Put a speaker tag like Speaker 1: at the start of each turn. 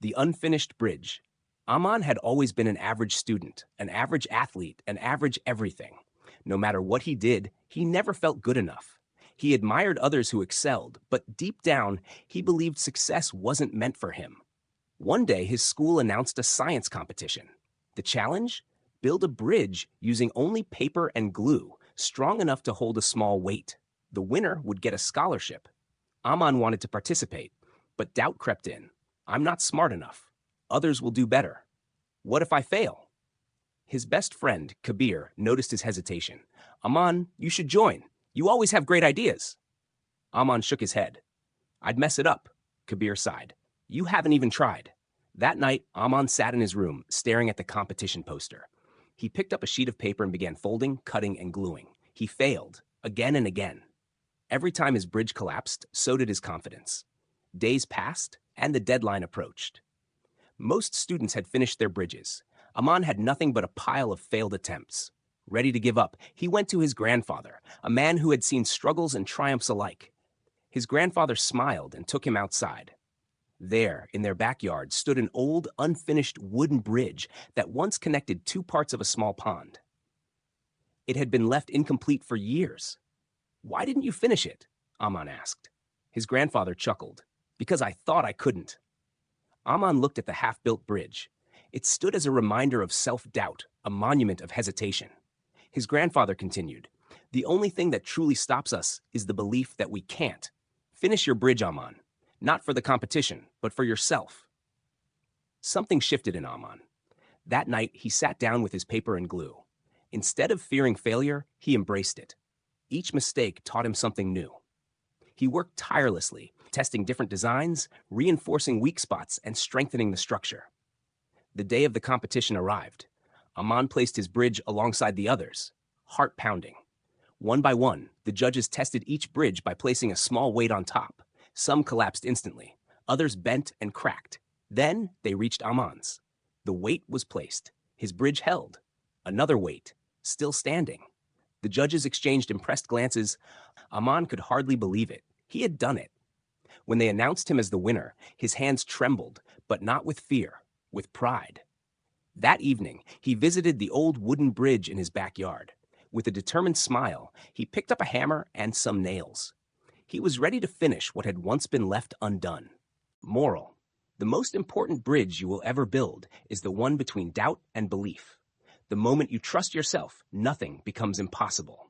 Speaker 1: The unfinished bridge. Aman had always been an average student, an average athlete, an average everything. No matter what he did, he never felt good enough. He admired others who excelled, but deep down, he believed success wasn't meant for him. One day, his school announced a science competition. The challenge? Build a bridge using only paper and glue, strong enough to hold a small weight. The winner would get a scholarship. Aman wanted to participate, but doubt crept in. I'm not smart enough. Others will do better. What if I fail? His best friend, Kabir, noticed his hesitation. Aman, you should join. You always have great ideas. Aman shook his head. I'd mess it up, Kabir sighed. You haven't even tried. That night, Aman sat in his room, staring at the competition poster. He picked up a sheet of paper and began folding, cutting, and gluing. He failed, again and again. Every time his bridge collapsed, so did his confidence. Days passed, and the deadline approached. Most students had finished their bridges. Aman had nothing but a pile of failed attempts. Ready to give up, he went to his grandfather, a man who had seen struggles and triumphs alike. His grandfather smiled and took him outside. There, in their backyard, stood an old, unfinished wooden bridge that once connected two parts of a small pond. It had been left incomplete for years. Why didn't you finish it? Aman asked. His grandfather chuckled. Because I thought I couldn't. Aman looked at the half-built bridge. It stood as a reminder of self-doubt, a monument of hesitation. His grandfather continued, the only thing that truly stops us is the belief that we can't. Finish your bridge, Aman. Not for the competition, but for yourself. Something shifted in Aman. That night, he sat down with his paper and glue. Instead of fearing failure, he embraced it. Each mistake taught him something new. He worked tirelessly, testing different designs, reinforcing weak spots, and strengthening the structure. The day of the competition arrived. Aman placed his bridge alongside the others, heart pounding. One by one, the judges tested each bridge by placing a small weight on top. Some collapsed instantly, others bent and cracked. Then they reached Aman's. The weight was placed. His bridge held. Another weight, still standing. The judges exchanged impressed glances. Aman could hardly believe it. He had done it. When they announced him as the winner, his hands trembled, but not with fear, with pride. That evening, he visited the old wooden bridge in his backyard. With a determined smile, he picked up a hammer and some nails. He was ready to finish what had once been left undone. Moral: the most important bridge you will ever build is the one between doubt and belief. The moment you trust yourself, nothing becomes impossible.